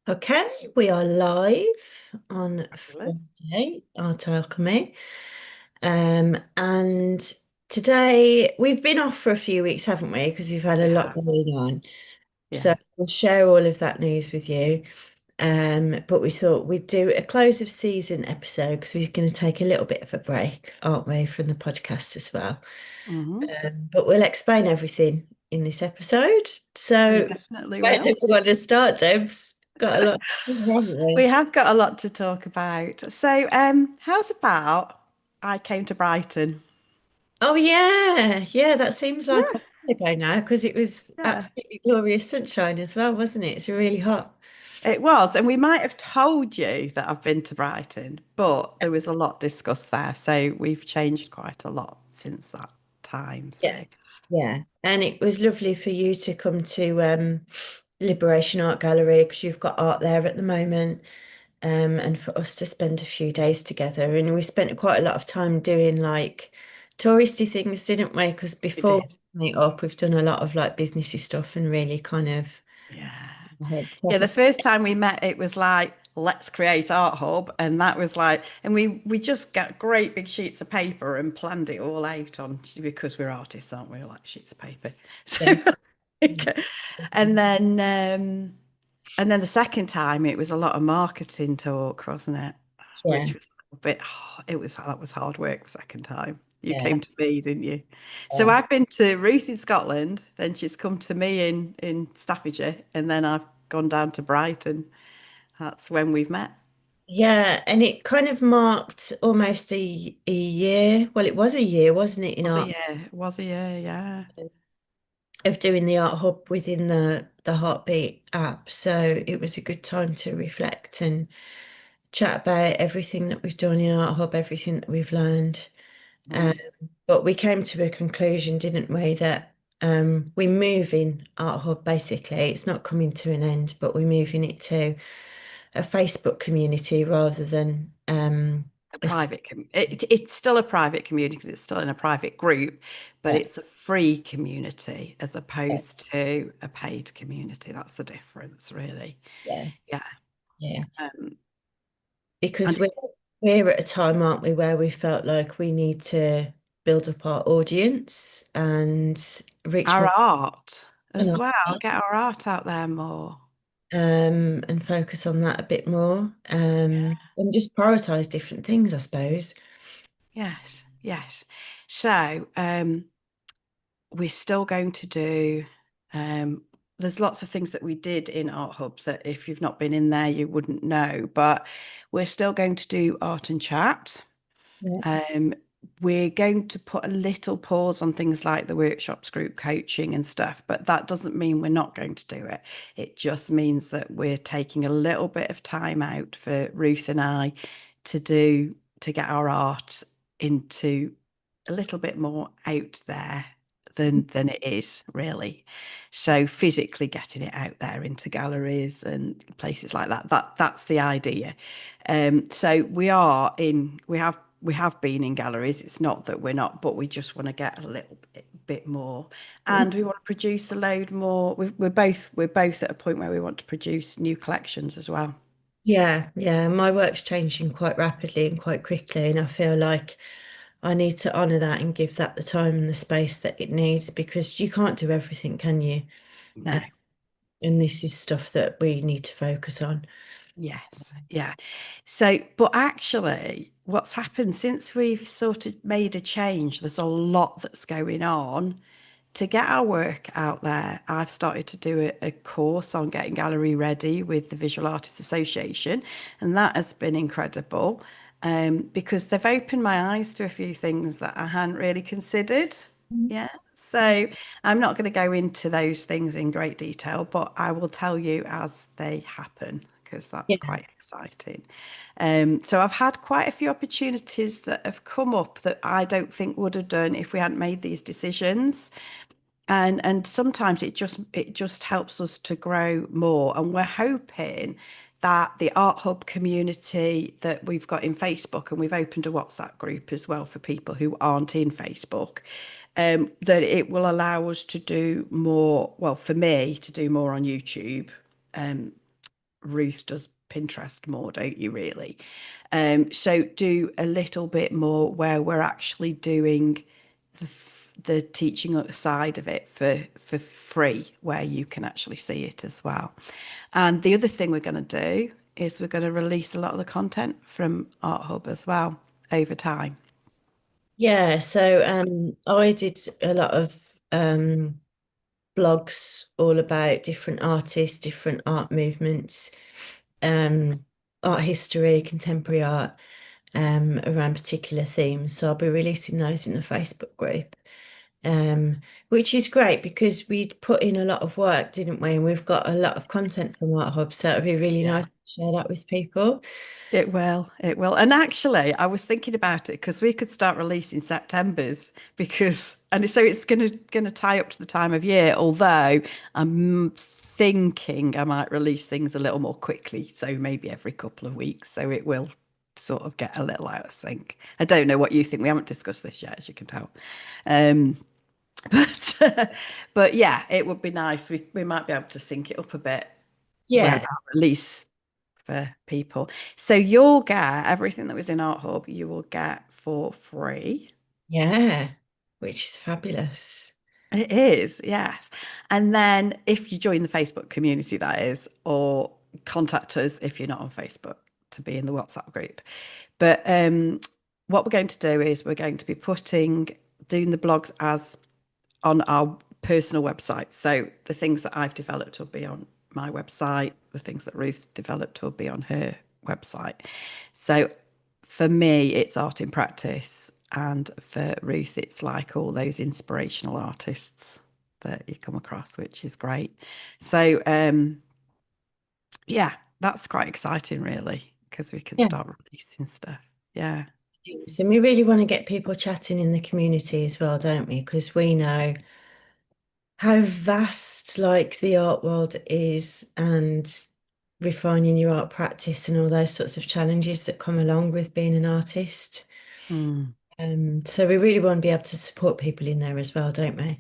Okay, we are live on Fabulous. Friday, Art Alchemy. And today we've been off for a few weeks, haven't we? Because we've had a We lot have. going on. So Yeah. we'll share all of that news with you. But we thought we'd do a close of season episode because we're going to take a little bit of a break, aren't we, from the podcast as well. Hmm. But we'll explain everything in this episode. We So definitely where do will. we want to start, Debs? Got a lot, haven't We we? have got a lot to talk about. So, how's about I came to Brighton? Oh yeah, yeah, that seems like a Yeah. while ago now because it was Yeah. absolutely glorious sunshine as well, wasn't it? It's really hot. It was, and we might have told you that I've been to Brighton, but there was a lot discussed there. So we've changed quite a lot since that time. Yeah. So Yeah. And it was lovely for you to come to Liberation Art Gallery because you've got art there at the moment. And for us to spend a few days together. And we spent quite a lot of time doing like touristy things, didn't we? Because we before did. we meet up, we've done a lot of like businessy stuff and really kind of Yeah. had Yeah, the first time we met, it was like, let's create Art Hub. And that was like, and we just got great big sheets of paper and planned it all out on because we're artists, aren't we? We like sheets of paper. So yeah. and then and then the second time it was a lot of marketing talk, wasn't it? Yeah. Which was a bit it was that was hard work the second time. You Yeah. came to me, didn't you? So Yeah. I've been to Ruth in Scotland, then she's come to me in Staffordshire, and then I've gone down to Brighton. That's when we've met. Yeah, and it kind of marked almost a year. Well, it was a year, wasn't it, in Was a art year. It was a year, yeah. of doing the Art Hub within the Heartbeat app. So it was a good time to reflect and chat about everything that we've done in Art Hub, everything that we've learned. Um, Mm. but we came to a conclusion, didn't we, that we're moving Art Hub basically. It's not coming to an end, but we're moving it to a Facebook community rather than A a private it's still a private community because it's still in a private group, but it's a free community as opposed to a paid community. That's the difference, really. yeah, Yeah. yeah. Um, Because and it's we're at a time, aren't we, where we felt like we need to build up our audience and reach our more art as people, well. Get our art out there more. and focus on that a bit more, and just prioritize different things, I suppose. Yes, yes. So, we're still going to do, um, there's lots of things that we did in Art Hub that if you've not been in there, you wouldn't know, but we're still going to do art and chat. Yeah. Um, we're going to put a little pause on things like the workshops, group coaching and stuff, but that doesn't mean we're not going to do it. It just means that we're taking a little bit of time out for Ruth and I to get our art into a little bit more out there than it is really. So physically getting it out there into galleries and places like that. That's the idea. So we have been in galleries. It's not that we're not, but we just want to get a little bit more, and we want to produce a load more. We're both at a point where we want to produce new collections as well. Yeah, yeah. My work's changing quite rapidly and quite quickly, and I feel like I need to honour that and give that the time and the space that it needs because you can't do everything, can you? No. Uh, and this is stuff that we need to focus on. Yes, yeah. So, but actually, what's happened since we've sort of made a change, there's a lot that's going on. To get our work out there, I've started to do a course on getting gallery ready with the Visual Artists Association, and that has been incredible because they've opened my eyes to a few things that I hadn't really considered. Yeah. So I'm not going to go into those things in great detail, but I will tell you as they happen because that's Yeah. quite exciting. So I've had quite a few opportunities that have come up that I don't think would have done if we hadn't made these decisions. And sometimes it just helps us to grow more. And we're hoping that the Art Hub community that we've got in Facebook, and we've opened a WhatsApp group as well for people who aren't in Facebook, that it will allow us to do more, well, for me to do more on YouTube, Ruth does Pinterest more, don't you, really? So do a little bit more where we're actually doing the teaching side of it for free, where you can actually see it as well. And the other thing we're going to do is we're going to release a lot of the content from Art Hub as well over time. Yeah, so I did a lot of blogs all about different artists, different art movements, um, art history, contemporary art, around particular themes. So I'll be releasing those in the Facebook group, which is great because we'd put in a lot of work, didn't we? And we've got a lot of content from Art Hub, so it'd be really nice Yeah. to share that with people. It will, it will. And actually, I was thinking about it because we could start releasing September's because, and so it's going to tie up to the time of year. Although I'm thinking I might release things a little more quickly, so maybe every couple of weeks, so it will sort of get a little out of sync. I don't know what you think. We haven't discussed this yet, as you can tell. Um, but but yeah, it would be nice. We might be able to sync it up a bit where Yeah, that release for people. So you'll get everything that was in Art Hub, you will get for free. yeah, which is fabulous. It is, yes. And then if you join the Facebook community, that is, or contact us if you're not on Facebook to be in the WhatsApp group. But what we're going to do is we're going to be doing the blogs as on our personal website. So the things that I've developed will be on my website. The things that Ruth developed will be on her website. So for me, it's art in practice. And for Ruth, it's like all those inspirational artists that you come across, which is great. So yeah, that's quite exciting, really, because we can Yeah. start releasing stuff. Yeah. So we really want to get people chatting in the community as well, don't we? Because we know how vast like the art world is and refining your art practice and all those sorts of challenges that come along with being an artist. Mm. So we really want to be able to support people in there as well, don't we?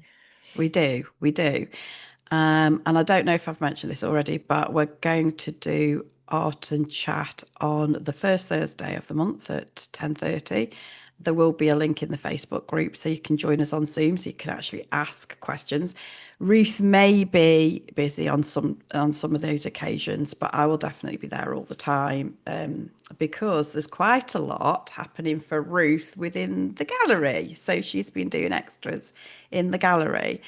We do, we do. And I don't know if I've mentioned this already, but we're going to do art and chat on the first Thursday of the month at 10:30. There will be a link in the Facebook group so you can join us on Zoom so you can actually ask questions. Ruth may be busy on some of those occasions, but I will definitely be there all the time because there's quite a lot happening for Ruth within the gallery. So she's been doing extras in the gallery.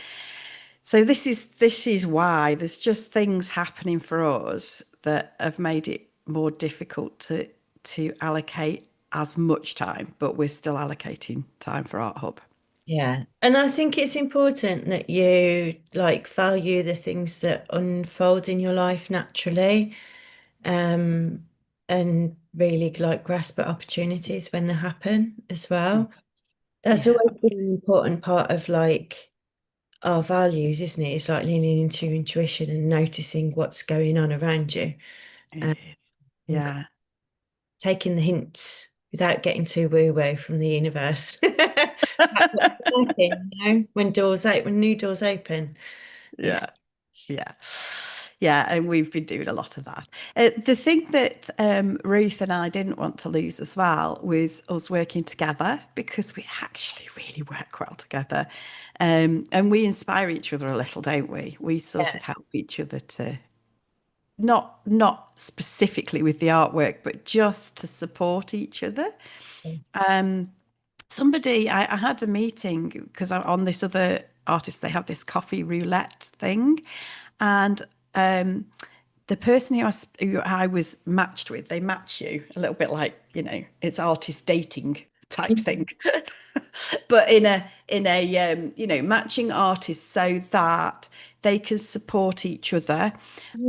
So this is why there's just things happening for us that have made it more difficult to allocate as much time, but we're still allocating time for Art Hub. Yeah. And I think it's important that you like value the things that unfold in your life naturally, um, and really like grasp at opportunities when they happen as well. That's Yeah, always been an important part of like our values, isn't it? It's like leaning into your intuition and noticing what's going on around you, it um, is. and Yeah, taking the hints without getting too woo-woo from the universe. That's what's working, when doors open, when new doors open. Yeah. yeah, yeah, yeah. And we've been doing a lot of that. The thing that Ruth and I didn't want to lose as well was us working together because we actually really work well together. And we inspire each other a little, don't we? We sort Yeah. of help each other to not specifically with the artwork, but just to support each other. Somebody, I had a meeting because on this other artist, they have this coffee roulette thing, and the person who I was matched with, they match you a little bit like, it's artist dating type thing, but in a matching artists so that they can support each other.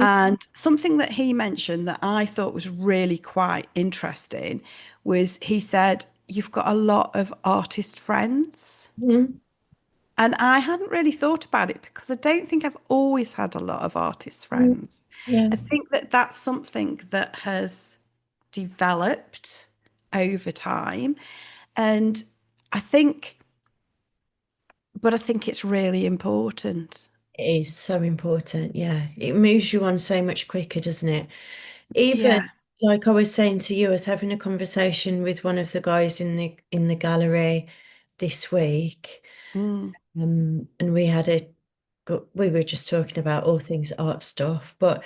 And something that he mentioned that I thought was really quite interesting was he said, "You've got a lot of artist friends." Mhm. And I hadn't really thought about it because I don't think I've always had a lot of artist Mhm. friends. Yeah. I think that that's something that has developed over time. And I think, but I think it's really important. It is so important. Yeah. It moves you on so much quicker, doesn't it? Even Yeah. like I was saying to you, I was having a conversation with one of the guys in the gallery this week. Mm. And we were just talking about all things art stuff, but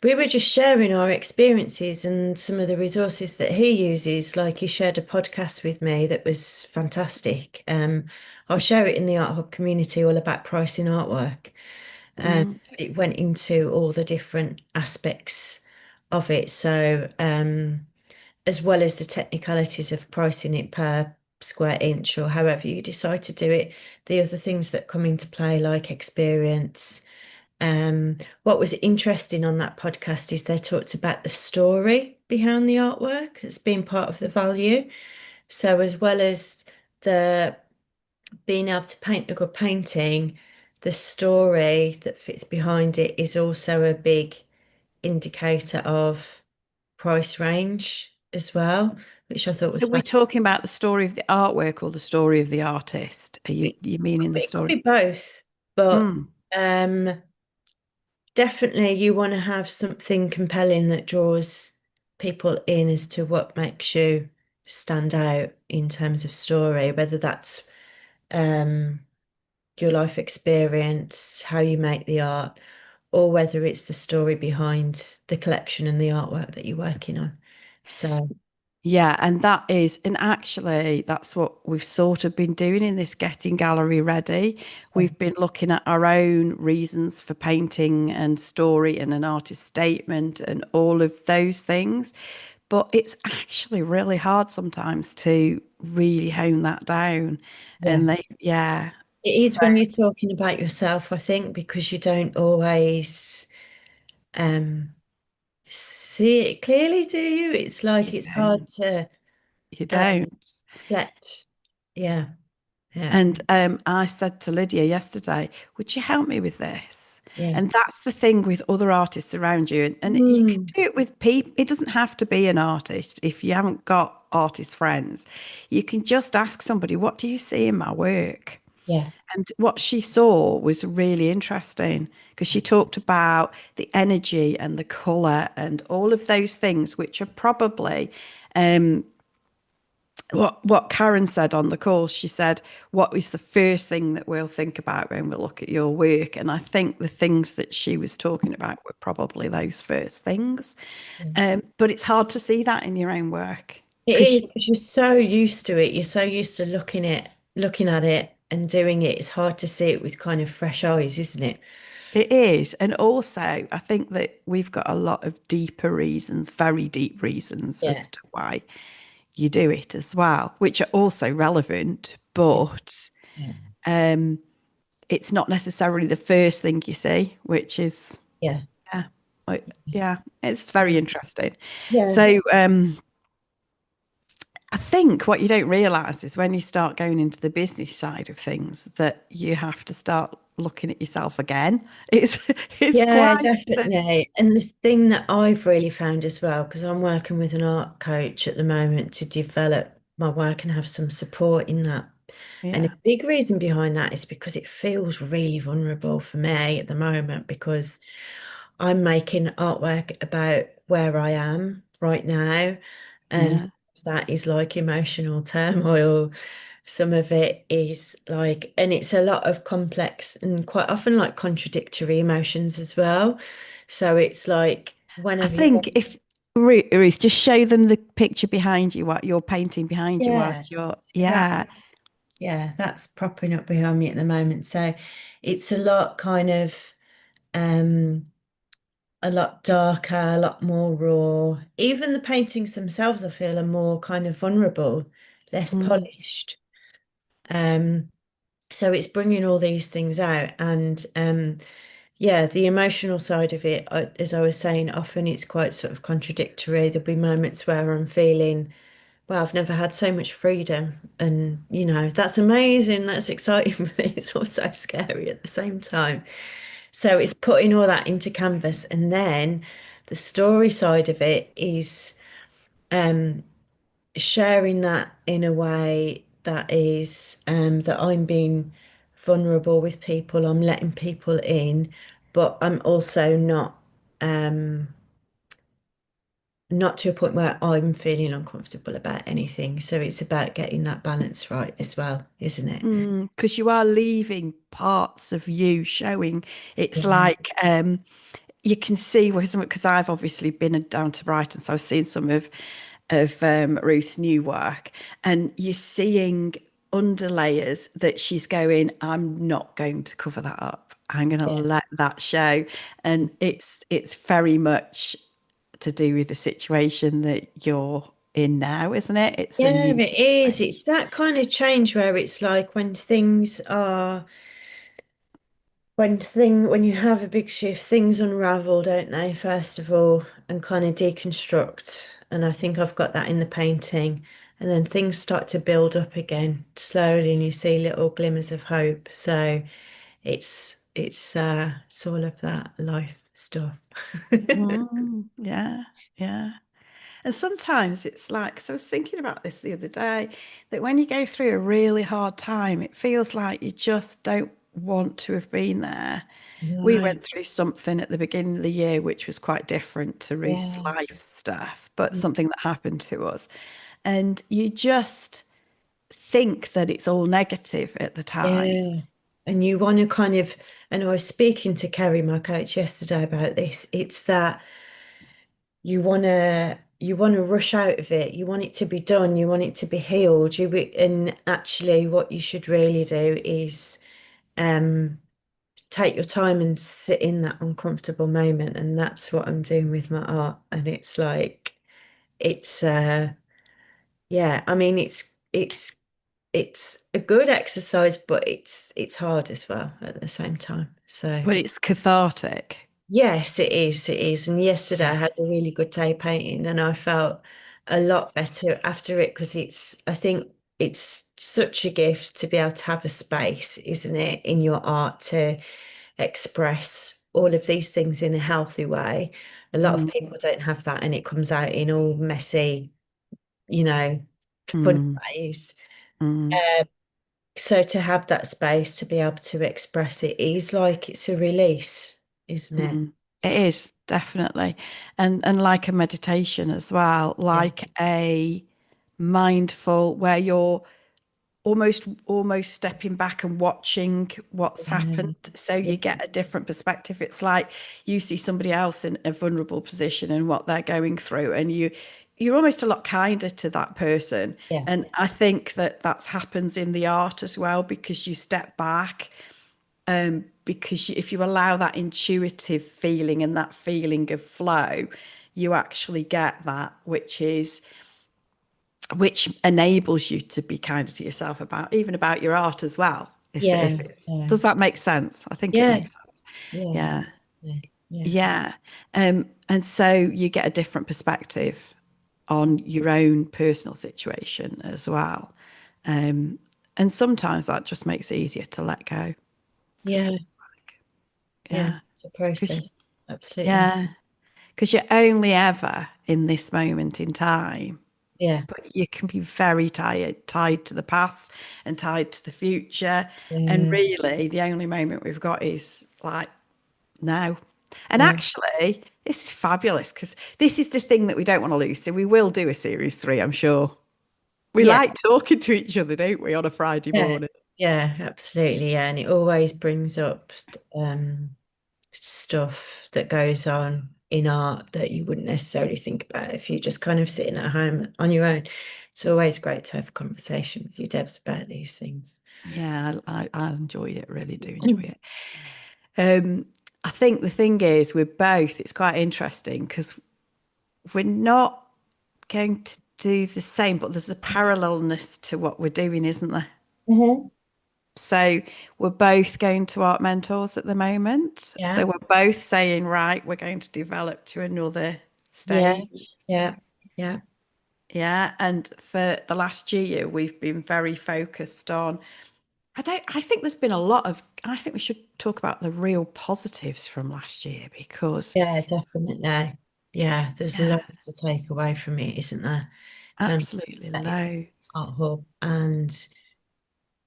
we were just sharing our experiences and some of the resources that he uses. Like he shared a podcast with me that was fantastic. I'll share it in the Art Hub community all about pricing artwork. Mm. It went into all the different aspects of it. So, as well as the technicalities of pricing it per square inch or however you decide to do it, the other things that come into play, like experience. What was interesting on that podcast is they talked about the story behind the artwork as being part of the value. So, as well as the being able to paint a good painting, the story that fits behind it is also a big indicator of price range as well, which I thought was Are we fascinating. talking about the story of the artwork or the story of the artist? Are you meaning the It could story? be both, but Mm. um, definitely you want to have something compelling that draws people in as to what makes you stand out in terms of story, whether that's um, your life experience, how you make the art, or whether it's the story behind the collection and the artwork that you're working on. So, Yeah, and and actually, that's what we've sort of been doing in this Getting Gallery Ready. yeah, We've been looking at our own reasons for painting and story and an artist statement and all of those things. But it's actually really hard sometimes to really hone that down. yeah. And yeah. It So is when you're talking about yourself, I think, because you don't always um, see it clearly, do you? It's like you it's hard don't. to You uh, don't. reflect. Yeah, yeah, And I said to Lydia yesterday, would you help me with this? yeah. And that's the thing with other artists around you. And you can Mm, do it with people. It doesn't have to be an artist if you haven't got artist friends. You can just ask somebody, what do you see in my work? yeah, And what she saw was really interesting because she talked about the energy and the color and all of those things, which are probably um, what Karen said on the call. She said, "What is the first thing that we'll think about when we look at your work?" And I think the things that she was talking about were probably those first things. yeah. But it's hard to see that in your own work It because is because you're so used to it. You're so used to looking at it and doing it. It's hard to see it with kind of fresh eyes, isn't it? it is. And also, I think that we've got a lot of deeper reasons, very deep reasons Yeah, as to why you do it as well, which are also relevant, yeah, but yeah, um, it's not necessarily the first thing you see, which is, yeah, yeah, yeah, it's very interesting. yeah, So, I think what you don't realize is when you start going into the business side of things that you have to start looking at yourself again. It's it's yeah, quite definitely. And the thing that I've really found as well, because I'm working with an art coach at the moment to develop my work and have some support in that. And a yeah, big reason behind that is because it feels really vulnerable for me at the moment because I'm making artwork about where I am right now. And yeah. that is like emotional turmoil. Some of it is like, and it's a lot of complex and quite often like contradictory emotions as well. So it's like I whenever think you, if Ruth, just show them the picture behind you, what you're painting behind you yeah, whilst you're, so yeah, that's propping up behind me at the moment. So it's a lot kind of um a lot darker, a lot more raw. Even the paintings themselves, I feel, are more kind of vulnerable, less mm, polished. Um, so it's bringing all these things out, and yeah, the emotional side of it, as I was saying, often it's quite sort of contradictory. There'll be moments where I'm feeling, well, I've never had so much freedom, and that's amazing, that's exciting, but it's also scary at the same time. So it's putting all that into canvas, and then the story side of it is um, sharing that in a way that is that I'm being vulnerable with people. I'm letting people in, but I'm also um not to a point where I'm feeling uncomfortable about anything. So it's about getting that balance right as well, isn't it? Because you are leaving parts of you showing. It's Yeah. like you can see because I've obviously been down to Brighton, so I've seen some of Ruth's new work, and you're seeing underlayers that she's going, I'm not going to cover that up. I'm going to Yeah. let that show, and it's very much to do with the situation that you're in now, isn't it? It's a Yeah, new it is. situation. It's that kind of change where it's like when you have a big shift, things unravel, don't they, first of all, and kind of deconstruct. And I think I've got that in the painting. And then things start to build up again slowly, and you see little glimmers of hope. So it's all of that life stuff. Yeah, yeah. And sometimes it's like, so I was thinking about this the other day, that when you go through a really hard time, it feels like you just don't want to have been there. We No. went through something at the beginning of the year which was quite different to Ruth's Yeah. life stuff, but something that happened to us. And you just think that it's all negative at the time. Yeah. And you want to kind of, and I was speaking to Kerry, my coach, yesterday about this. It's that you want to rush out of it. You want it to be done. You want it to be healed. And actually, what you should really do is um, take your time and sit in that uncomfortable moment. And that's what I'm doing with my art. And it's like it's yeah. I mean, it's a good exercise, but it's hard as well at the same time. So. But it's cathartic. Yes, it is. It is. And yesterday I Yeah. had a really good day painting and I felt a lot better after it because I think it's such a gift to be able to have a space, isn't it, in your art to express all of these things in a healthy way. A lot of Mm, people don't have that and it comes out in all messy, you know, fun mm, ways. mm, Uh, so to have that space to be able to express it is like it's a release, isn't it? mm. It is definitely, and like a meditation as well, Yeah. like a mindful where you're almost stepping back and watching what's happened, Yeah. so you get a different perspective. It's like you see somebody else in a vulnerable position and what they're going through, and you're almost a lot kinder to that person. Yeah. And I think that that happens in the art as well because you step back, because if you allow that intuitive feeling and that feeling of flow, you actually get that, which enables you to be kinder to yourself about even about your art as well. If Yeah, it's, yeah, does that make sense? I think it yeah, makes sense. yeah, Yeah, definitely. Yeah, yeah. And so you get a different perspective on your own personal situation as well. Um, and sometimes that just makes it easier to let go because yeah, yeah. yeah, It's a because process. Absolutely. yeah, because you're only ever in this moment in time. Yeah, But you can be very tied to the past and tied to the future. And yeah, really, the only moment we've got is like now. And yeah, actually, this is fabulous because this is the thing that we don't want to lose. So we will do a series 3, I'm sure. We yeah, like talking to each other, don't we, on a Friday yeah, morning? yeah, absolutely. Yeah, and it always brings up um stuff that goes on in art that you wouldn't necessarily think about if you're just kind of sitting at home on your own. It's always great to have a conversation with you, Debs, about these things. Yeah, I enjoy it, really do enjoy it. Um, I think the thing is, we're both, it's quite interesting because we're not going to do the same, but there's a parallelness to what we're doing, isn't there? Hmm. So we're both going to art mentors at the moment. Yeah, So we're both saying, right, we're going to develop to another yeah, stage. yeah, yeah, Yeah. And for the last year, we've been very focused on, I think there's been a lot of, I think we should talk about the real positives from last year because, yeah, definitely. Yeah, there's yeah, lots to take away from it, isn't there? In terms of absolutely that loads. art hub and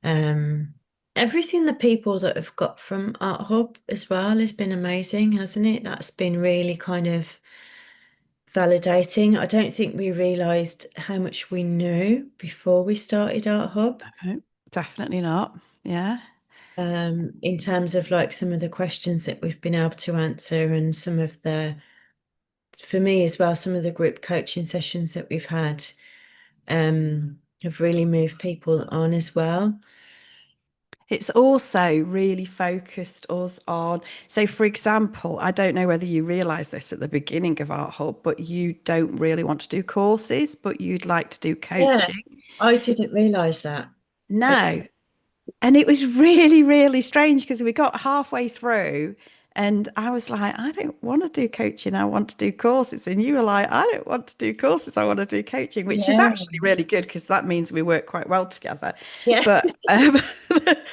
um everything the people that have got from Art Hub as well has been amazing, hasn't it? That's been really kind of validating. I don't think we realised how much we knew before we started Art Hub, No, definitely not. Yeah. in terms of like some of the questions that we've been able to answer and some of the, for me as well, some of the group coaching sessions that we've had have really moved people on as well. It's also really focused us on. So, for example, I don't know whether you realize this at the beginning of Art Hub, but you don't really want to do courses, but you'd like to do Yeah, coaching. I didn't realise that. Uh, No. And it was really, really strange because we got halfway through and I was like, I don't want to do coaching. I want to do courses. And you were like, I don't want to do courses. I want to do coaching, which is Yeah, actually really good because that means we work quite well together. yeah, But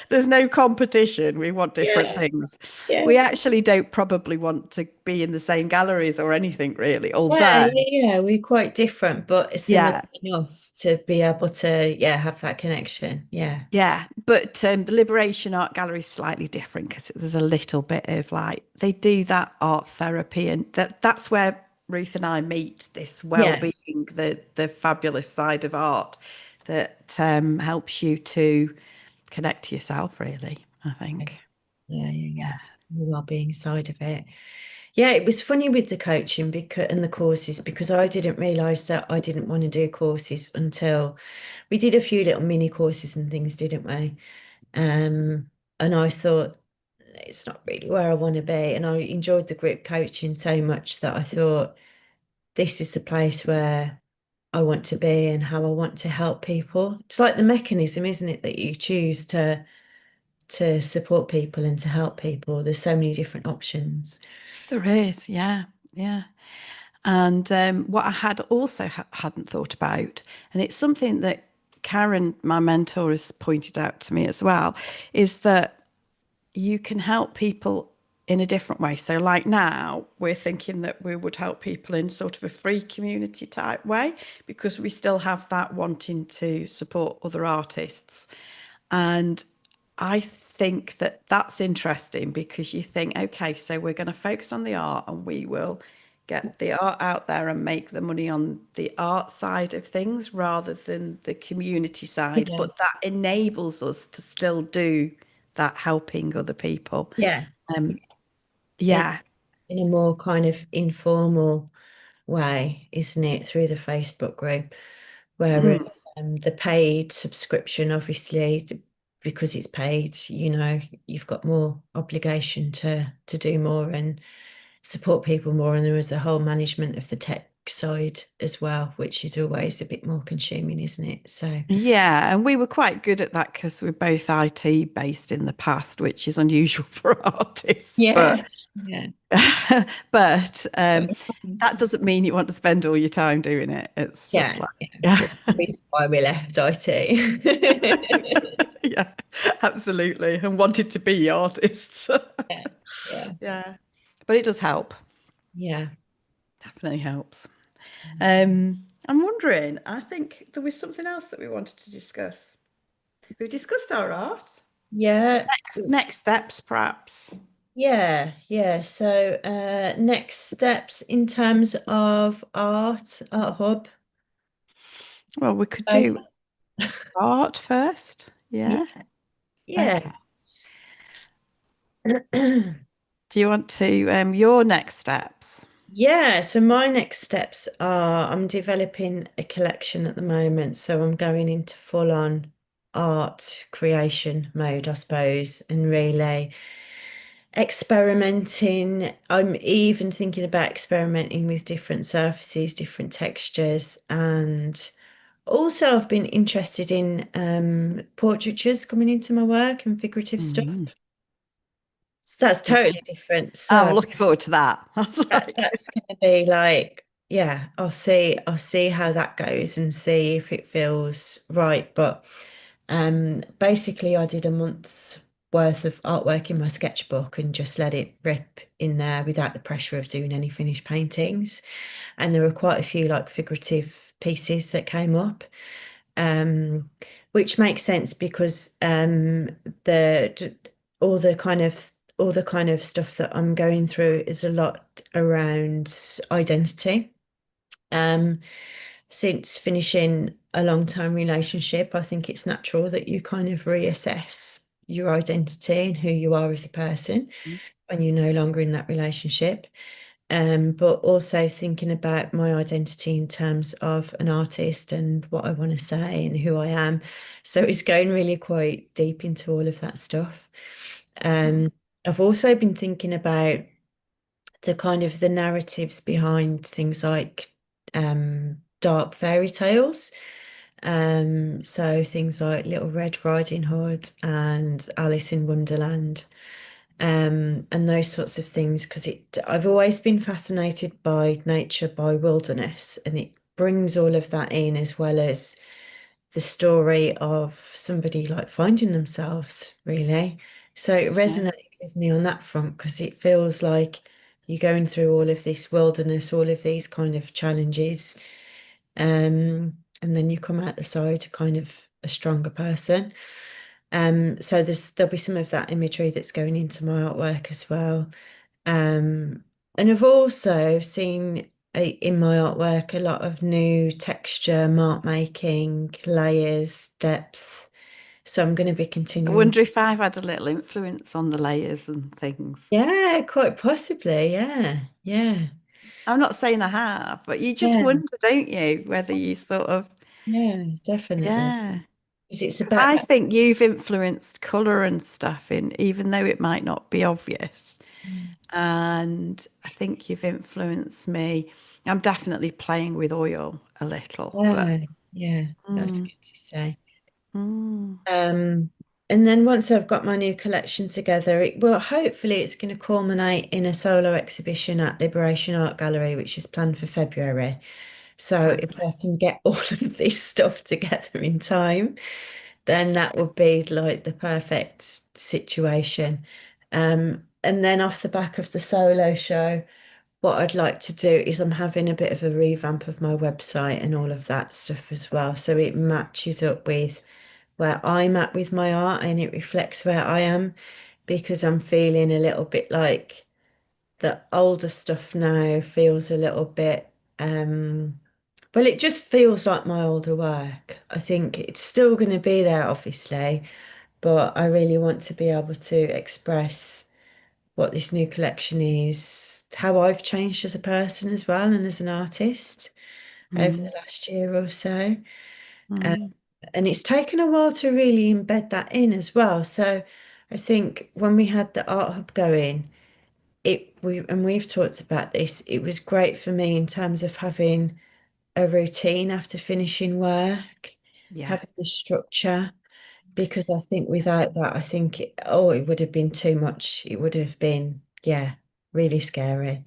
there's no competition. We want different yeah, things. yeah. We actually don't probably want to be in the same galleries or anything really, Yeah, although, yeah, yeah. We're quite different, but it's similar yeah. enough to be able to, yeah, have that connection. Yeah. Yeah, but the Liberation Art Gallery is slightly different because there's a little bit of like they do that art therapy, and that's where Ruth and I meet this Yeah. well-being, the fabulous side of art that helps you to connect to yourself, really, I Yeah, think. yeah, yeah. Yeah. The well-being side of it. Yeah, it was funny with the coaching because and the courses because I didn't realize that I didn't want to do courses until we did a few little mini courses and things, didn't we? And I thought it's not really where I want to be. And I enjoyed the group coaching so much that I thought this is the place where I want to be and how I want to help people. It's like the mechanism, isn't it, that you choose to support people and to help people. There's so many different options. There is, yeah, yeah. And what I had also hadn't thought about, and it's something that Karen, my mentor, has pointed out to me as well, is that you can help people in a different way. So, like now, we're thinking that we would help people in sort of a free community type way because we still have that wanting to support other artists. And I think that that's interesting because you think, okay, so we're going to focus on the art and we will get the art out there and make the money on the art side of things rather than the community side. Yeah. But that enables us to still do that helping other people. Yeah. Um, In, yeah. in a more kind of informal way, isn't it, through the Facebook group? Whereas Mm. the paid subscription, obviously, because it's paid, you've got more obligation to do more and support people more. And there is a whole management of the tech side as well, which is always a bit more consuming, isn't it? So, Yeah, and we were quite good at that because we're both IT based in the past, which is unusual for artists. yeah, But yeah. but that doesn't mean you want to spend all your time doing it. It's just Yeah, like, yeah. yeah, That's the reason why we left IT. yeah, absolutely, and wanted to be artists. Yeah, yeah, Yeah, but it does help. yeah. Definitely helps. I'm wondering. I think there was something else that we wanted to discuss. We've discussed our art. Yeah, Next steps, perhaps. yeah. So, next steps in terms of Art Hub. Well, we could Both. do art first. Yeah, Yeah. yeah. Okay. Do you want to your next steps? Yeah, so my next steps are I'm developing a collection at the moment, so I'm going into full on art creation mode, I suppose, and really experimenting. I'm even thinking about experimenting with different surfaces, different textures, and also I've been interested in portraitures coming into my work and figurative stuff. Mm. So that's Yeah. totally different. I'm So looking forward to that. I was like, that's going to be like, yeah, I'll see how that goes and see if it feels right. But basically I did a month's worth of artwork in my sketchbook and just let it rip in there without the pressure of doing any finished paintings. And there were quite a few like figurative pieces that came up. Um, which makes sense because the all the kind of stuff that I'm going through is a lot around identity. Um, since finishing a long-term relationship, I think it's natural that you kind of reassess your identity and who you are as a person when you're no longer in that relationship. But also thinking about my identity in terms of an artist and what I want to say and who I am. So it's going really quite deep into all of that stuff. Mm. Um, I've also been thinking about the kind of the narratives behind things like dark fairy tales. So things like Little Red Riding Hood and Alice in Wonderland, and those sorts of things, because I've always been fascinated by nature, by wilderness, and it brings all of that in as well as the story of somebody like finding themselves, really. So it Yeah. resonated with me on that front because it feels like you're going through all of this wilderness, all of these kind of challenges, and then you come out the side kind of a stronger person. So there'll be some of that imagery that's going into my artwork as well. Um, and I've also seen in my artwork a lot of new texture, mark making, layers, depth. So I'm going to be I continuing. wonder if I've had a little influence on the layers and things. Yeah, quite possibly. Yeah, yeah, I'm not saying I have, but you just yeah, wonder, don't you, whether you sort of, yeah, definitely. yeah. Because it's Because about I that. think you've influenced colour and stuff in, even though it might not be obvious. And I think you've influenced me. I'm definitely playing with oil a little, but Yeah, yeah, that's mm, good to say. mm, Um, and then once I've got my new collection together, hopefully it's going to culminate in a solo exhibition at Liberation Art Gallery, which is planned for February. So if I fabulous. can get all of this stuff together in time, then that would be like the perfect situation. And then off the back of the solo show, what I'd like to do is I'm having a bit of a revamp of my website and all of that stuff as well. So it matches up with where I'm at with my art and it reflects where I am because I'm feeling a little bit like the older stuff now feels a little bit well, it just feels like my older work. I think it's still going to be there, obviously, but I really want to be able to express what this new collection is, how I've changed as a person as well and as an artist over the Mm, last year or so. Um, mm, and it's taken a while to really embed that in as well. So I think when we had the art hub going, we've talked about this, it was great for me in terms of having a routine after finishing work, yeah, having the structure, because I think without that, I think it would have been too much. It would have been, yeah, really scary.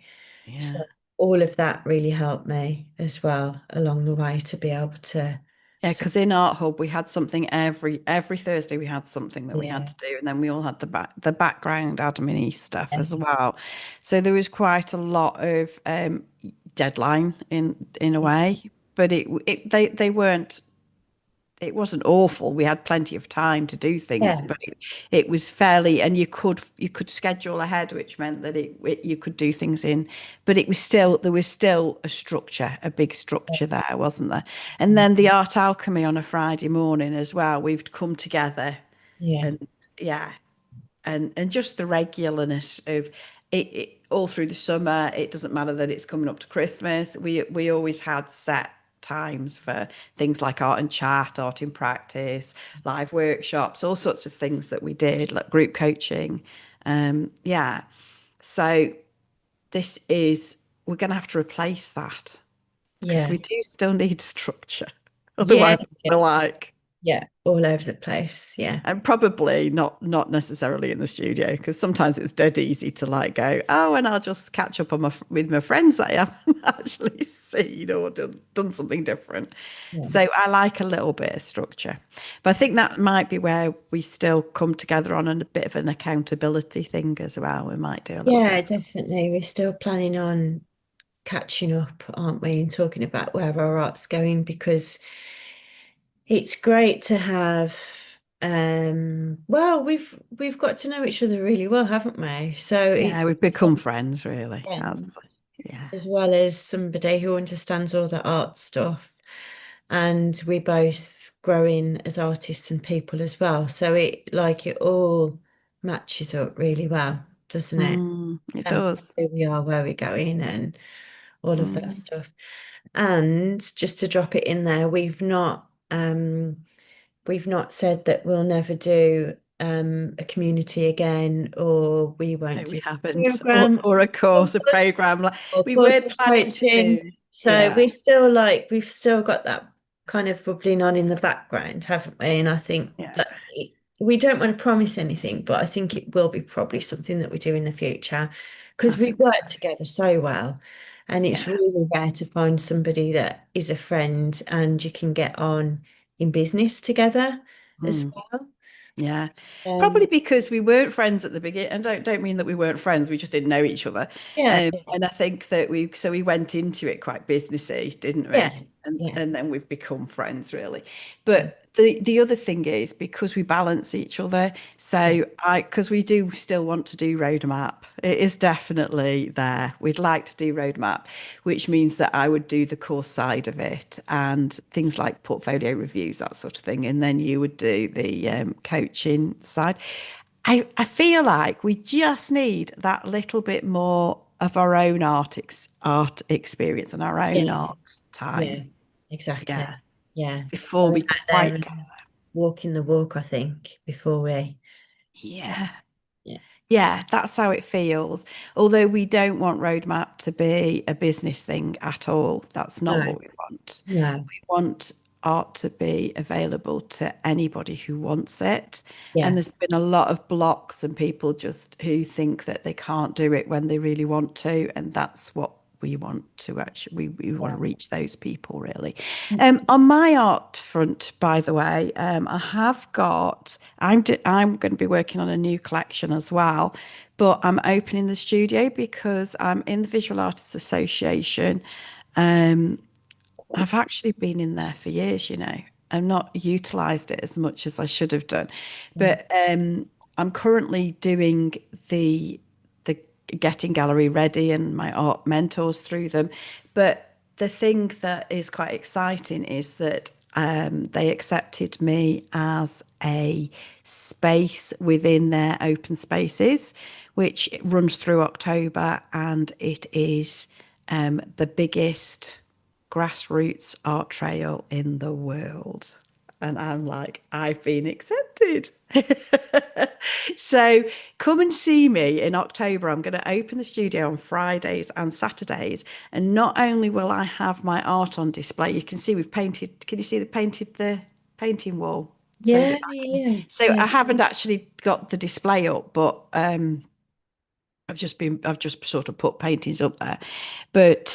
So yeah. all of that really helped me as well along the way to be able to, Yeah, so, because in Art Hub we had something every Thursday we had something that we had yeah, to do, and then we all had the background admin stuff yeah, as well. So there was quite a lot of deadline in a way, but they weren't. It wasn't awful. We had plenty of time to do things, yeah, but it was fairly, and you could schedule ahead, which meant that you could do things in, but it was still there was still a structure, a big structure there, wasn't there? And then the Art Alchemy on a Friday morning as well. We've come together, yeah, and yeah, and just the regularness of it all through the summer. It doesn't matter that it's coming up to Christmas. We always had set times for things like art and chat, art in practice, live workshops, all sorts of things that we did, like group coaching. Yeah. So this is we're going to have to replace that because yeah, we do still need structure. yeah, Otherwise, yeah, we're like yeah, all over the place. Yeah, and probably not necessarily in the studio because sometimes it's dead easy to like go, oh, and I'll just catch up on with my friends that I haven't actually seen or done something different. yeah, So I like a little bit of structure, but I think that might be where we still come together on a bit of an accountability thing as well. We might do a little bit yeah, of definitely. We're still planning on catching up, aren't we, and talking about where our art's going because It's great to have well, we've got to know each other really well, haven't we? So Yeah, it's we've become friends, really. friends That's, yeah. as well as somebody who understands all the art stuff. And we both grow in as artists and people as well. So it all matches up really well, doesn't it? It In terms of does. who we are, where we're going, and all of that Mm, stuff. And just to drop it in there, we've not said that we'll never do a community again, or we won't no, do we a haven't. program, Or a or course, a program. Like we course were of planning to coaching. do. So Yeah, we've still got that kind of bubbling on in the background, haven't we? And I think yeah, that we don't want to promise anything, but I think it will be probably something that we do in the future I because we think so. work together so well. And it's Yeah. really rare to find somebody that is a friend and you can get on in business together as Mm. well. Yeah, probably Um, because we weren't friends at the beginning, and don't mean that we weren't friends. We just didn't know each other, yeah, and I think that we went into it quite businessy, didn't yeah, we? And yeah, then we've become friends, really. But the other thing is because we balance each other. yeah, So because we do still want to do roadmap, it is definitely there. We'd like to do roadmap, which means that I would do the course side of it and things like portfolio reviews, that sort of thing. And then you would do the coaching side. I feel like we just need that little bit more of our own art experience and our own yeah, art time. yeah, exactly. Yeah, Yeah. before Going we out there quite and get walking the walk, I think, before we. yeah. Yeah. Yeah, that's how it feels. Although we don't want roadmap to be a business thing at all. That's not No, what we want. no. We want art to be available to anybody who wants it. And Yeah. there's been a lot of blocks and people just who think that they can't do it when they really want to. And that's what we want to actually, we want to Yeah. reach those people really. On my art front, by the way, I have got, I'm going to be working on a new collection as well, but I'm opening the studio because I'm in the Visual Artists Association. Um, I've actually been in there for years, you know. I've not utilized it as much as I should have done. Mm. But I'm currently doing the getting gallery ready and my art mentors through them. But the thing that is quite exciting is that they accepted me as a space within their open spaces, which runs through October, and it is the biggest grassroots art trail in the world. And I'm like, I've been accepted. So come and see me in October. I'm going to open the studio on Fridays and Saturdays. And not only will I have my art on display, you can see we've painted, can you see the painting wall so Yeah, that I can, yeah, so yeah, I haven't actually got the display up, but I've just sort of put paintings up there. But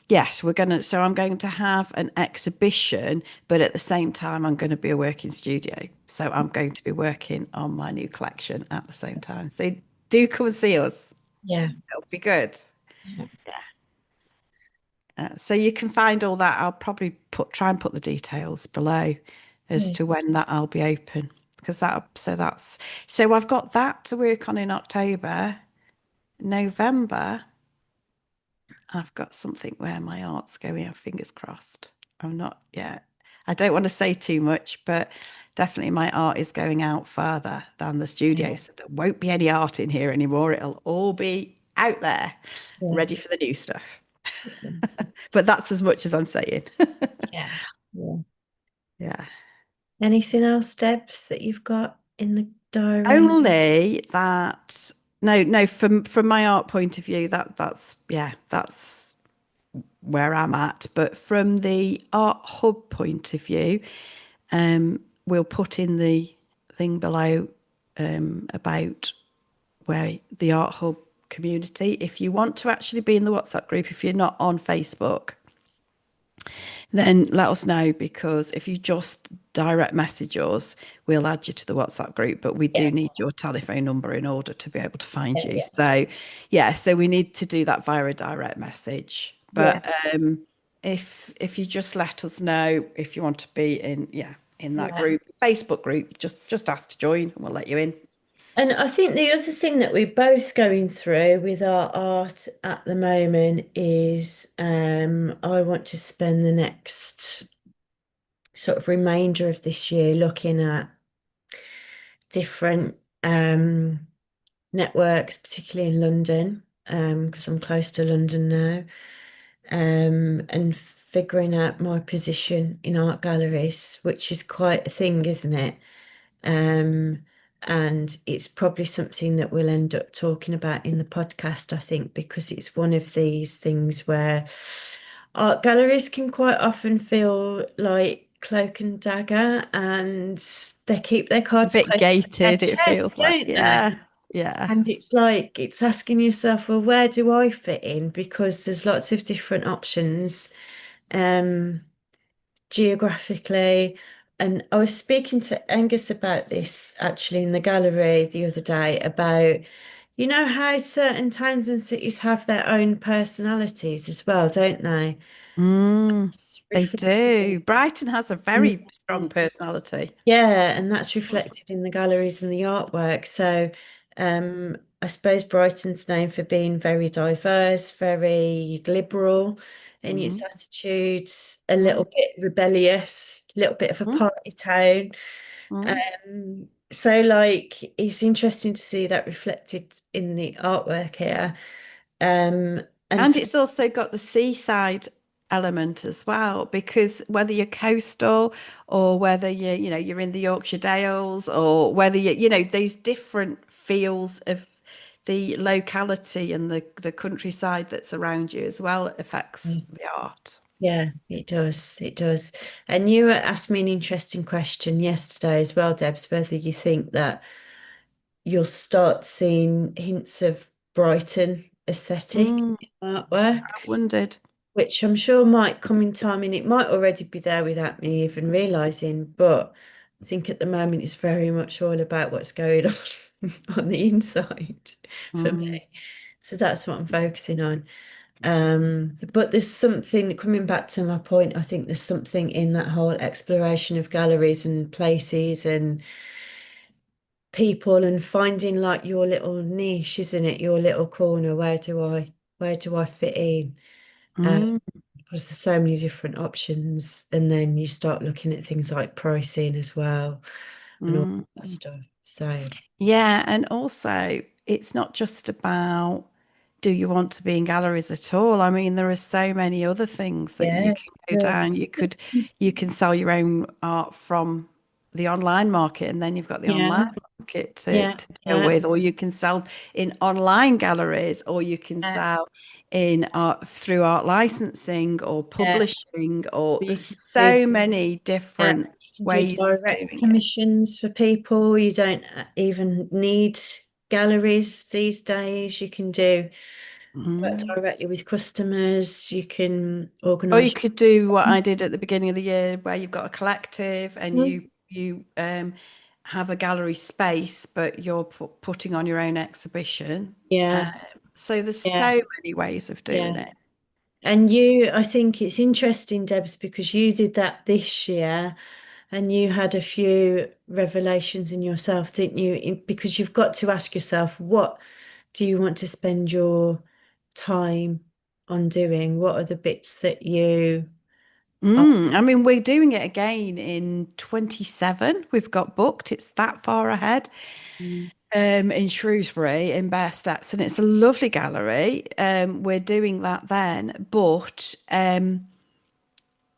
yes, so I'm going to have an exhibition, but at the same time, I'm going to be a working studio. So I'm going to be working on my new collection at the same time. So do come and see us. yeah, It'll be good. yeah. So you can find all that. I'll probably try and put the details below as Yeah. to when that I'll be open because so I've got that to work on in October. November, I've got something where my art's going, fingers crossed. I'm not yet. I don't want to say too much, but definitely my art is going out further than the studio. Yeah. So there won't be any art in here anymore. It'll all be out there, Yeah. ready for the new stuff. Awesome. But that's as much as I'm saying. Yeah. Yeah. Yeah. Anything else, Debs, that you've got in the diary? Only that no, from my art point of view, that's yeah, that's where I'm at. But from the art hub point of view, we'll put in the thing below about where the art hub community. If you want to actually be in the WhatsApp group, if you're not on Facebook, then let us know because if you just direct message us, we'll add you to the WhatsApp group. But we Yeah. do need your telephone number in order to be able to find Yeah. you. Yeah. So, yeah, so we need to do that via a direct message. Yeah. But if you just let us know if you want to be in, yeah, in that Yeah. group, Facebook group, just ask to join and we'll let you in. And I think the other thing that we're both going through with our art at the moment is I want to spend the next sort of remainder of this year looking at different networks, particularly in London, because I'm close to London now, and figuring out my position in art galleries, which is quite a thing, isn't it? Um, and it's probably something that we'll end up talking about in the podcast, I think, because it's one of these things where art galleries can quite often feel like cloak and dagger, and they keep their A cards bit close to their gated, it feels chest, like. don't they? Yeah, yeah. And it's like it's asking yourself, well, where do I fit in? Because there's lots of different options. Um, geographically. And I was speaking to Angus about this actually in the gallery the other day about, you know, how certain towns and cities have their own personalities as well, don't they? Mm, It's they do. reflected Brighton has a very strong in, personality. yeah, and that's reflected in the galleries and the artwork. So, I suppose Brighton's known for being very diverse, very liberal in its Mm, attitudes, a little mm, bit rebellious, a little bit of a mm, party town. mm. So like it's interesting to see that reflected in the artwork here. And And for, it's also got the seaside element as well, because whether you're coastal or whether you're in the Yorkshire Dales or whether those different feels of the locality and the countryside that's around you as well affects the art. yeah, it does. It does. And you asked me an interesting question yesterday as well, Debs, whether you think that you'll start seeing hints of Brighton aesthetic Mm, in artwork, I wondered. which I'm sure might come in time, and it might already be there without me even realizing. But I think at the moment it's very much all about what's going on on the inside for Mm, me. So that's what I'm focusing on. But there's something coming back to my point. I think there's something in that whole exploration of galleries and places and people and finding like your little niche, isn't it? Your little corner. Where do I fit in? Um, mm, because there's so many different options, and then you start looking at things like pricing as well and all mm. that stuff. So Yeah, and also it's not just about do you want to be in galleries at all? I mean, there are so many other things that you yeah, can go true. down. You can sell your own art from the online market, and then you've got the Yeah, online market yeah, to deal yeah, with, or you can sell in online galleries, or you can yeah, sell in art through art licensing or yeah. publishing, or You there's can do so many Yeah, different you can do ways of direct doing it. commissions for people. You don't even need galleries these days. You can do work Mm. directly with customers. You can Or you organise. could do what I did at the beginning of the year, where you've got a collective and Mhm. you have a gallery space, but you're putting on your own exhibition. Uh, Yeah, so there's yeah, so many ways of doing yeah. it. And I think it's interesting, Debs, because you did that this year and you had a few revelations in yourself, didn't you? Because you've got to ask yourself, what do you want to spend your time on doing? What are the bits that you are? I mean, we're doing it again in 27. We've got booked. It's that far ahead. In Shrewsbury in Bear Steps, and it's a lovely gallery. We're doing that then, but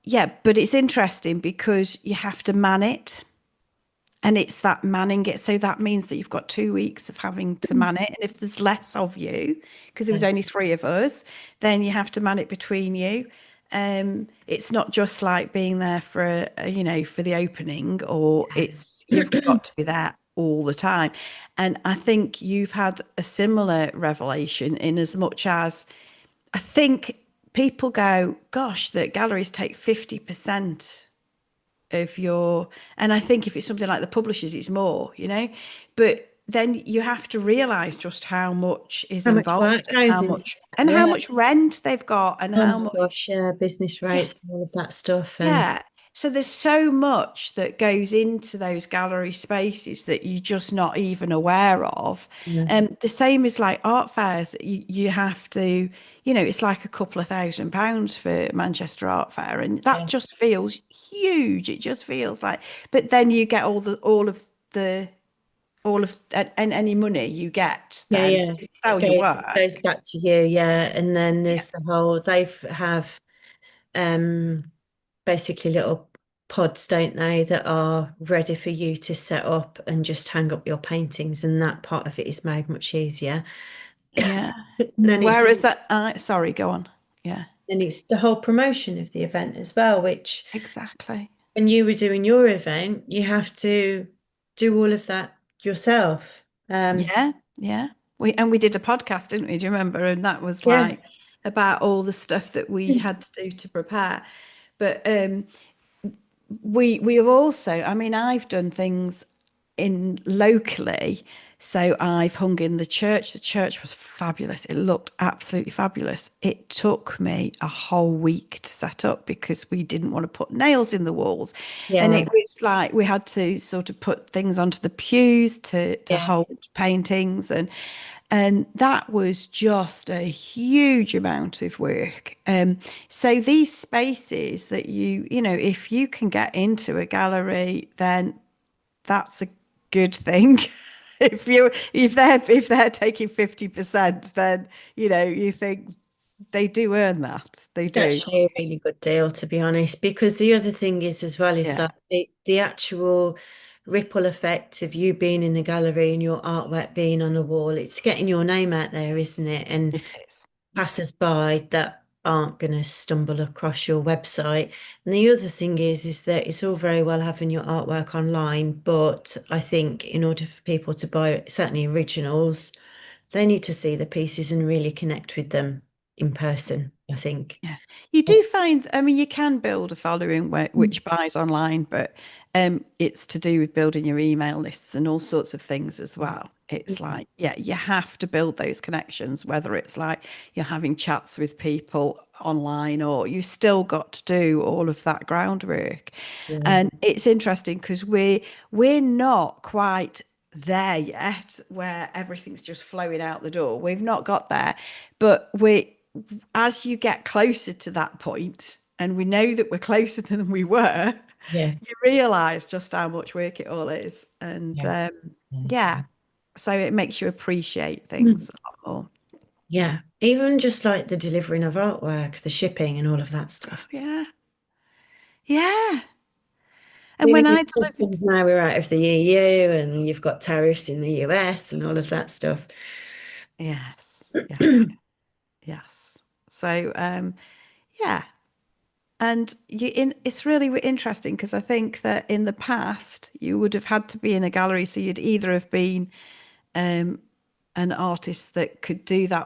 yeah, but it's interesting because you have to man it. And it's that manning it. So that means that you've got 2 weeks of having to man it. And if there's less of you, because there was Yeah. only three of us, then you have to man it between you. It's not just like being there for for the opening, or it's you've got to be there all the time. And I think you've had a similar revelation in as much as I think people go, gosh, that galleries take 50% of your, and I think if it's something like the publishers, it's more, but then you have to realize just how much is How much involved work goes into that? and how Yeah. much rent they've got and Oh how my much. gosh, yeah, business Yeah. rates and all of that stuff. And Yeah. So there's so much that goes into those gallery spaces that you're just not even aware of. yeah, The same as like art fairs, you have to, it's like a couple of £1,000 for Manchester Art Fair, and that yeah, just feels huge. It just feels like, but then you get the and any money you get yeah, then, so yeah. you can It sell your goes work. back to you, yeah. And then Yeah. there's the whole they have um basically little pods, don't they, that are ready for you to set up and just hang up your paintings, and that part of it is made much easier. Yeah. And then it's Whereas that, sorry, go on. Yeah, the whole promotion of the event as well, which exactly. when you were doing your event, you have to do all of that yourself. Yeah, yeah. We did a podcast, didn't we? Do you remember? And that was Yeah. like about all the stuff that we had to do to prepare. But we have also, I mean, I've done things in locally. So I've hung in the church. The church was fabulous. It looked absolutely fabulous. It took me a whole week to set up because we didn't want to put nails in the walls. And Yeah, it was like we had to sort of put things onto the pews to yeah, hold paintings, and that was just a huge amount of work. So these spaces that if you can get into a gallery, then that's a good thing. If they're taking 50%, then you think they do earn that. They it's do. actually a really good deal, to be honest, because the other thing is as well is Yeah, like the actual ripple effect of you being in the gallery and your artwork being on the wall. It's getting your name out there, isn't it? And it is. passers-by that aren't going to stumble across your website. And the other thing is that it's all very well having your artwork online, but I think in order for people to buy certainly originals, they need to see the pieces and really connect with them in person, I think. Yeah, you do find, I mean, you can build a following which buys online, but it's to do with building your email lists and all sorts of things as well. It's like, yeah, you have to build those connections, whether it's like you're having chats with people online or you still got to do all of that groundwork. Yeah, And it's interesting because we're not quite there yet where everything's just flowing out the door. We've not got there, but we as you get closer to that point, and we know that we're closer than we were, yeah, you realize just how much work it all is. And yeah, yeah, so it makes you appreciate yeah. things a lot more. Yeah, even just like the delivering of artwork, the shipping and all of that stuff. Yeah. Yeah. And Really when good I delivered, systems now we're out of the EU and you've got tariffs in the US and all of that stuff. yes, yes, yes. So yeah. And it's really interesting because I think that in the past you would have had to be in a gallery, so you'd either have been um, an artist that could do that,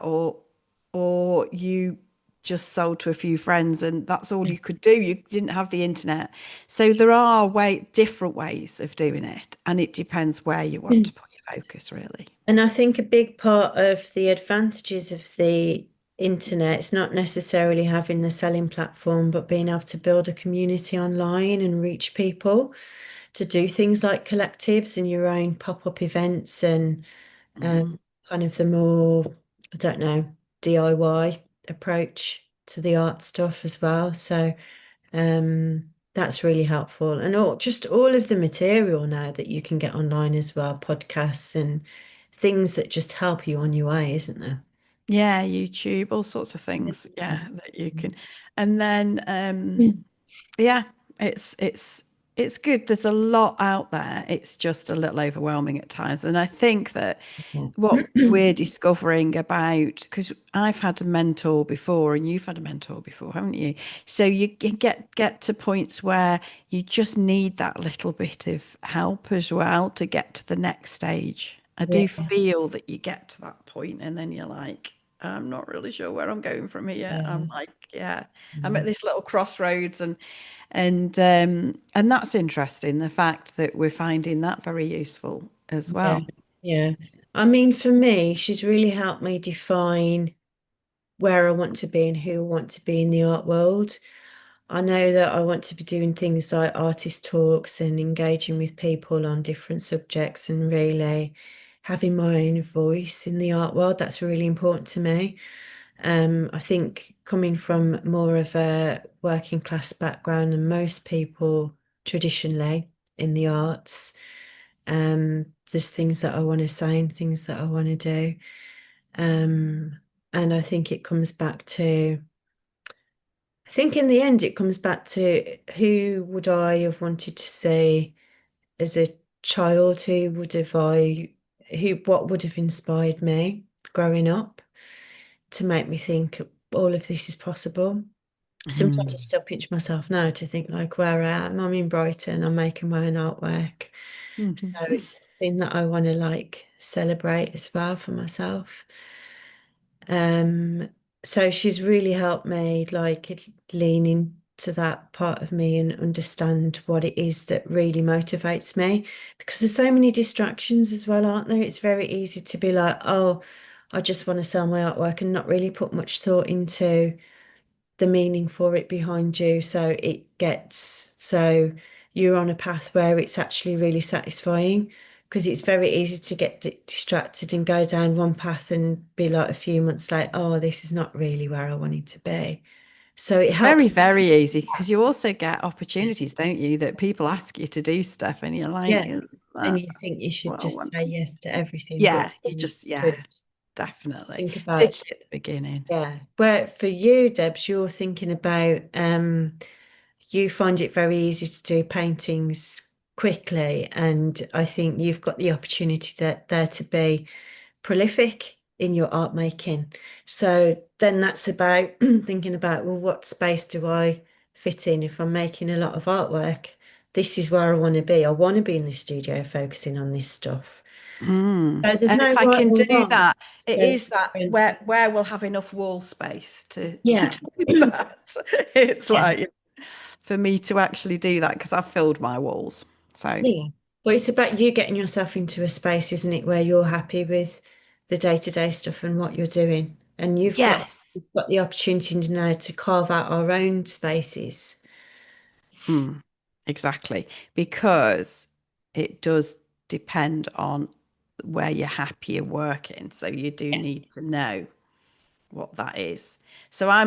or you just sold to a few friends and that's all you could do. You didn't have the internet. So there are different ways of doing it, and it depends where you want to put your focus, really. And I think a big part of the advantages of the internet is not necessarily having the selling platform, but being able to build a community online and reach people to do things like collectives and your own pop-up events and Mhm. kind of the more, I don't know, DIY approach to the art stuff as well. So that's really helpful. And just all of the material now that you can get online as well, podcasts and things that just help you on your way, isn't there? Yeah, YouTube, all sorts of things. Yeah, that you can. And then yeah, it's good. There's a lot out there. It's just a little overwhelming at times. And I think that Yeah. what we're discovering about, because I've had a mentor before and you've had a mentor before, haven't you? So you get to points where you just need that little bit of help as well to get to the next stage. I do Yeah. feel that you get to that point and then you're like, I'm not really sure where I'm going from here. I'm Yeah. like, yeah, I'm at this little crossroads, and that's interesting, the fact that we're finding that very useful as Yeah. well. Yeah. I mean, for me, she's really helped me define where I want to be and who I want to be in the art world. I know that I want to be doing things like artist talks and engaging with people on different subjects and really having my own voice in the art world. That's really important to me. I think coming from more of a working class background than most people traditionally in the arts, there's things that I want to say and things that I want to do. Um, and I think it comes back to I think in the end, it comes back to who would I have wanted to see as a child? What would have inspired me growing up to make me think all of this is possible? Sometimes I Mhm. still pinch myself now to think like where I am. I'm in Brighton, I'm making my own artwork. Mhm. So it's something that I want to like celebrate as well for myself. Um, so she's really helped me lean into that part of me and understand what it is that really motivates me. Because there's so many distractions as well, aren't there? It's very easy to be like, oh, I just want to sell my artwork and not really put much thought into the meaning for it behind you. So you're on a path where it's actually really satisfying because it's very easy to get distracted and go down one path and be like a few months like, oh, this is not really where I wanted to be. So it helps. Very, very easy because you also get opportunities, don't you, that people ask you to do stuff and you're like, Yeah. is And that you think you should what I just say want to yes to everything, but Yeah, you then you just, yeah, should definitely. think about, Particularly at the beginning. yeah. Where for you, Debs, you're thinking about you find it very easy to do paintings quickly, and I think you've got the opportunity there to be prolific in your art making. So then that's about thinking about, well, what space do I fit in if I'm making a lot of artwork? This is where I want to be. I want to be in the studio focusing on this stuff. Mm. So there's And no if I right can or do wrong. that, it So is that different. where we'll have enough wall space to Yeah. do that. It's Yeah. like for me to actually do that because I've filled my walls. So Yeah. Well, it's about you getting yourself into a space, isn't it, where you're happy with the day-to-day stuff and what you're doing. And yes. we've got the opportunity now to carve out our own spaces. Mm, exactly. Because it does depend on where you're happier working. So you do Yeah. need to know what that is. So I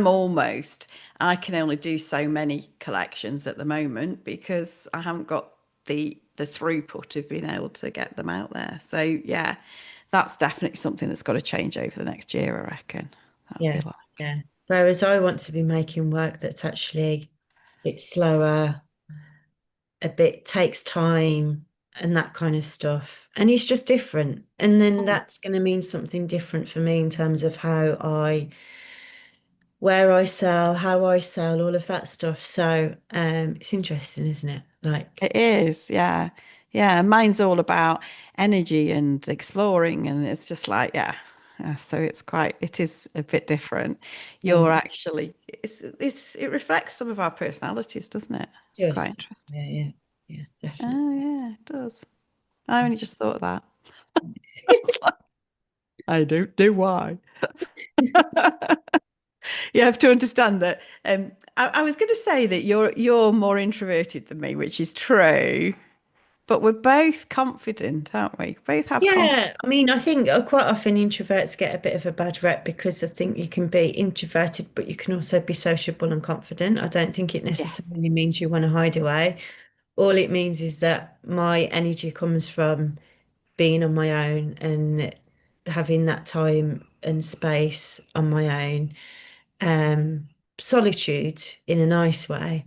can only do so many collections at the moment because I haven't got the throughput of being able to get them out there. So yeah, that's definitely something that's got to change over the next year, I reckon. That'd be Yeah. like, Yeah. Whereas I want to be making work that's actually a bit slower, a bit takes time and that kind of stuff. And it's just different. And then mm, that's going to mean something different for me in terms of where I sell, how I sell, all of that stuff. So it's interesting, isn't it? Like, it is, yeah. Yeah, mine's all about energy and exploring, and it's just like, yeah. So it is a bit different. yeah, You're actually, it reflects some of our personalities, doesn't it? It's quite just interesting. yeah, yeah, yeah, definitely. Oh, yeah, it does. I only just thought of that. It's like, I don't know why. You have to understand that. I was going to say that you're more introverted than me, which is true. But we're both confident, aren't we? Both have confidence. Yeah, I mean, I think quite often introverts get a bit of a bad rep because I think you can be introverted, but you can also be sociable and confident. I don't think it Yes. necessarily means you want to hide away. All it means is that my energy comes from being on my own and having that time and space on my own. Solitude in a nice way.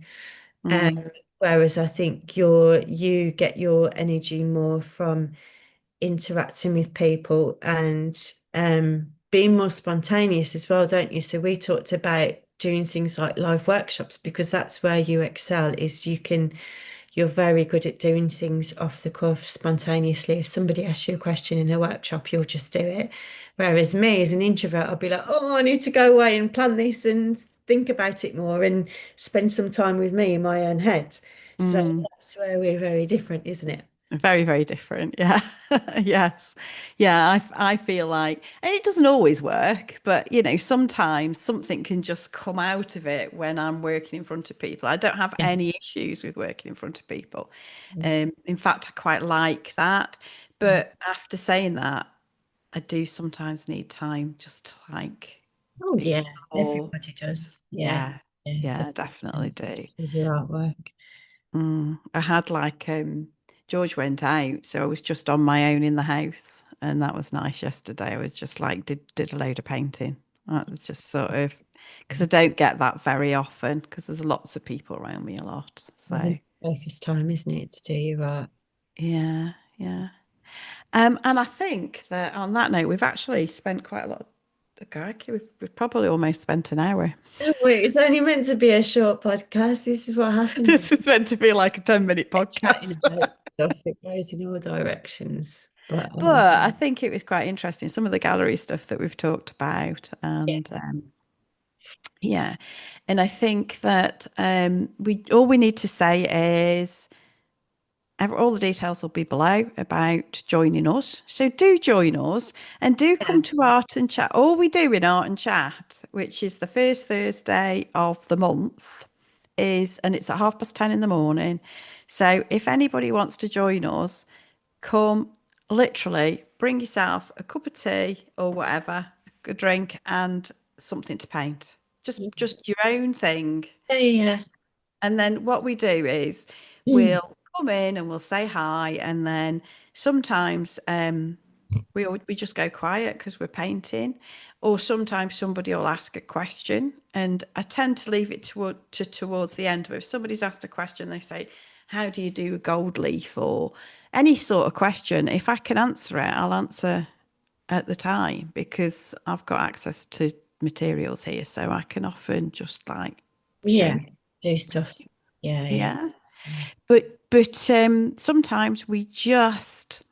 Um, Mm, whereas I think you get your energy more from interacting with people and being more spontaneous as well, don't you? So we talked about doing things like live workshops because that's where you excel, is you're very good at doing things off the cuff spontaneously. If somebody asks you a question in a workshop, you'll just do it. Whereas me as an introvert, I'll be like, oh, I need to go away and plan this and think about it more and spend some time with me in my own head. So mm. that's where we're very different, isn't it? Very, very different. Yeah. Yes. Yeah. I feel like, and it doesn't always work, but sometimes something can just come out of it when I'm working in front of people. I don't have Yeah. any issues with working in front of people. Mm. In fact, I quite like that. Mm. But after saying that, I do sometimes need time just to like Oh yeah, explore. everybody does. Yeah, Yeah. yeah, Yeah, definitely, definitely do. especially with your artwork. I had like George went out, so I was just on my own in the house, and that was nice yesterday. I was just like did a load of painting. That was just sort of because I don't get that very often because there's lots of people around me a lot. So Having focus time, isn't it, to do your art? yeah, yeah. And I think that on that note, we've actually spent quite a lot. Okay, we've probably almost spent an hour. Oh, wait, it's only meant to be a short podcast. This is what happens when This is meant to be like a 10-minute we get chatting podcast. about stuff. It goes in all directions. But But I think it was quite interesting, some of the gallery stuff that we've talked about. yeah, And yeah, and I think that we all we need to say is all the details will be below about joining us. So do join us and do yeah, come to Art and Chat. All we do in Art and Chat, which is the first Thursday of the month, and it's at 10:30 in the morning. So if anybody wants to join us, come literally bring yourself a cup of tea or whatever, a drink and something to paint. Just your own thing. yeah, yeah, And then what we do is yeah. we'll come in and we'll say hi, and then sometimes we just go quiet because we're painting, or sometimes somebody will ask a question, and I tend to leave it towards the end. But if somebody's asked a question, they say, "How do you do a gold leaf?" or any sort of question. If I can answer it, I'll answer at the time because I've got access to materials here, so I can often just like show Yeah, you. do stuff. Yeah, yeah. Yeah. But sometimes we just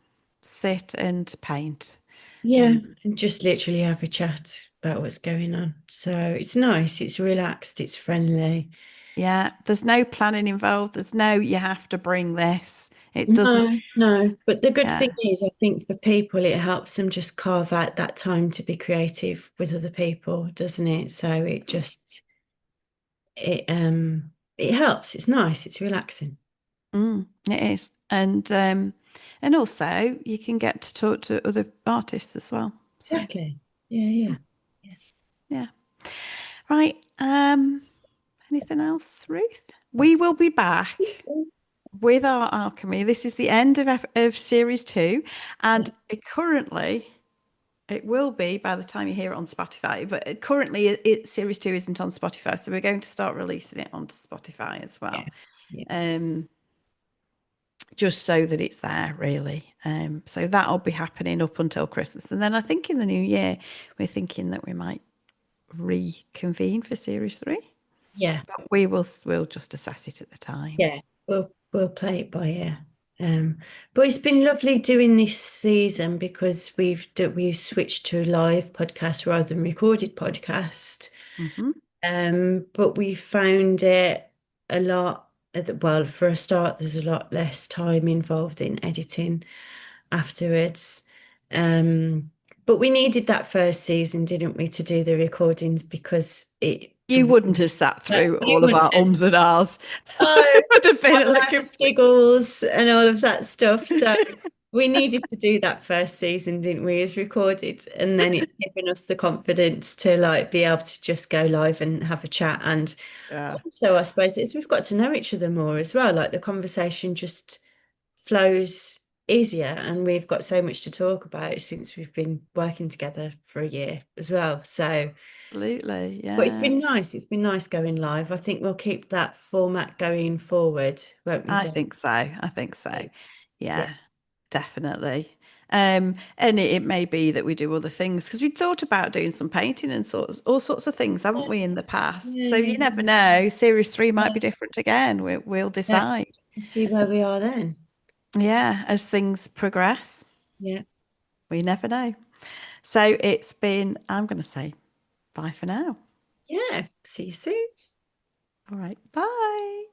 sit and paint. Yeah, Um, and just literally have a chat about what's going on. So it's nice, it's relaxed, it's friendly. yeah, there's no planning involved. There's no you have to bring this. It doesn't. No, no. But the good thing Yeah. is, I think for people, it helps them just carve out that time to be creative with other people, doesn't it? So it helps. It's nice, it's relaxing. It is. And also you can get to talk to other artists as well. So Exactly. Yeah, yeah. Yeah. yeah. Right. Anything else, Ruth? We will be back with our alchemy. This is the end of series two, and currently it will be by the time you hear it on Spotify. But currently, series two isn't on Spotify, so we're going to start releasing it onto Spotify as Yeah. well, Yeah. um, just so that it's there, really. So that'll be happening up until Christmas, and then I think in the new year we're thinking that we might reconvene for series three. Yeah. But we'll just assess it at the time. Yeah. We'll play it by ear. Um, but it's been lovely doing this season because we've switched to live podcast rather than recorded podcast. Hmm. But we found it a lot, well, for a start, there's a lot less time involved in editing afterwards. Um, but we needed that first season, didn't we, to do the recordings because You wouldn't have sat through you all of wouldn't our have, ums and ahs. oh, It would have been a little. laughs, giggles, and all of that stuff. So we needed to do that first season, didn't we, as recorded, and then it's given us the confidence to like be able to just go live and have a chat. And Yeah, also, I suppose it's we've got to know each other more as well. Like the conversation just flows easier, and we've got so much to talk about since we've been working together for a year as well. So, absolutely. but it's Yeah, been nice. It's been nice going live. I think we'll keep that format going forward, won't we, I Deb? think so. I think so. Yeah. Yeah, definitely. And it may be that we do other things because we thought about doing some painting and all sorts of things, haven't we, in the past? Yeah, So yeah, you never know. Series three might yeah. be different again. We'll Yeah. decide. We'll see where we are then. Yeah, as things progress, Yeah. we never know. So it's been, I'm going to say bye for now. Yeah. See you soon. All right. Bye.